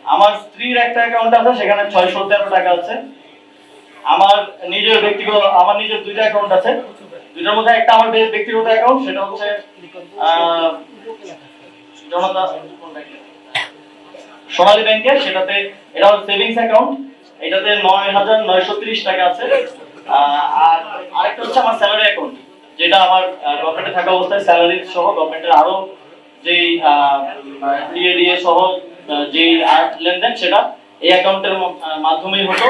আমার স্ত্রীর একটা অ্যাকাউন্ট আছে, সেখানে 613 টাকা আছে। আমার নিজের দুইটা অ্যাকাউন্ট আছে, দুইটার মধ্যে একটা আমার ব্যক্তিগত অ্যাকাউন্ট, সেটা হচ্ছে জনতা সোনালী ব্যাংকের, সেটাতে এটা হচ্ছে সেভিংস অ্যাকাউন্ট, এটাতে 9,930 টাকা আছে। আর আরেকটা হচ্ছে আমার স্যালারি অ্যাকাউন্ট, যেটা আমার গভর্নমেন্টে থাকা অবস্থায় স্যালারি সহ গভর্নমেন্টের আরো যেই ডিএ সহ যেই লেনদেন, সেটা এই অ্যাকাউন্টের মাধ্যমেই হতো।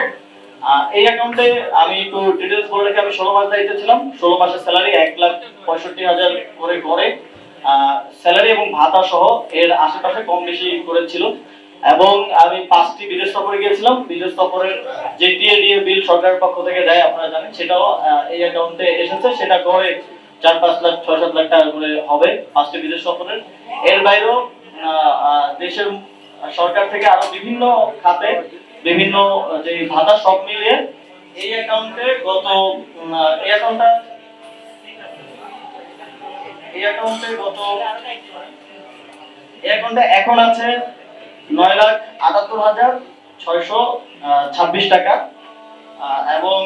এই অ্যাকাউন্টে আমি একটু ডিটেলস বলে রেখে, আমি 16 মাস দায়িত্বে ছিলাম। 16 মাসের স্যালারি 1,65,000 করে গড়ে স্যালারি এবং ভাতা সহ এর আশেপাশে কম বেশি করেছিল। এবং আমি 5টি বিদেশ সফরে গিয়েছিলাম। বিদেশ সফরের যে টিএডিএ বিল সরকারের পক্ষ থেকে দেয় আপনারা জানেন, সেটাও এই অ্যাকাউন্টে এসেছে। সেটা গড়ে 4-5 লাখ 6-7 লাখ টাকা করে হবে 5টি বিদেশ সফরের। এর বাইরেও দেশের সরকার থেকে আরো বিভিন্ন খাতে বিভিন্ন যে ভাতা সব মিলিয়ে এই অ্যাকাউন্টে গত এই অ্যাকাউন্টটা এই অ্যাকাউন্টে এখন আছে 9,78,626 টাকা। এবং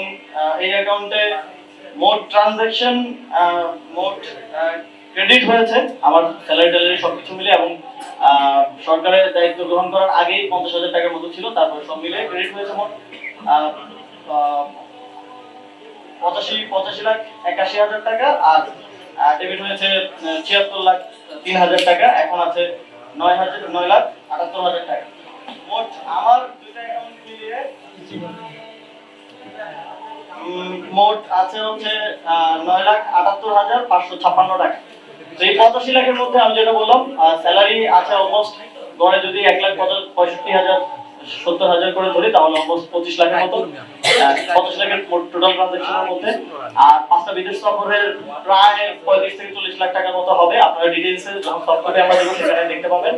এই অ্যাকাউন্টে মোট ট্রানজাকশন মোট ক্রেডিট হয়েছে আমার স্যালারি ট্যালারি সবকিছু মিলে, এবং সরকারের দায়িত্ব গ্রহণ করার আগেই 50,000 টাকার মতো ছিল। তারপর সব মিলে ক্রেডিট হয়েছে মোট 85,81,000 টাকা। আর ডেবিট হয়েছে 76,03,000 টাকা। এখন আছে 9,78,000 টাকা। মোট আমার দুইটা অ্যাকাউন্ট মিলিয়ে মোট আছে হচ্ছে 9,78,556 টাকা। তো এই 85 লাখের মধ্যে আমি যেটা বললাম, স্যালারি আছে অলমোস্ট গড়ে যদি 1,65,000 করে ধরি, তাহলে অলমোস্ট 25 লাখের মতো, 25 লাখের টোটাল ট্রানজাকশনের মধ্যে। আর 5টা বিদেশ সফরের প্রায় 35 থেকে 40 লাখ টাকার মতো হবে। আপনারা ডিটেইলসে যখন সফটওয়্যারে আমরা দেখব সেখানে দেখতে পাবেন।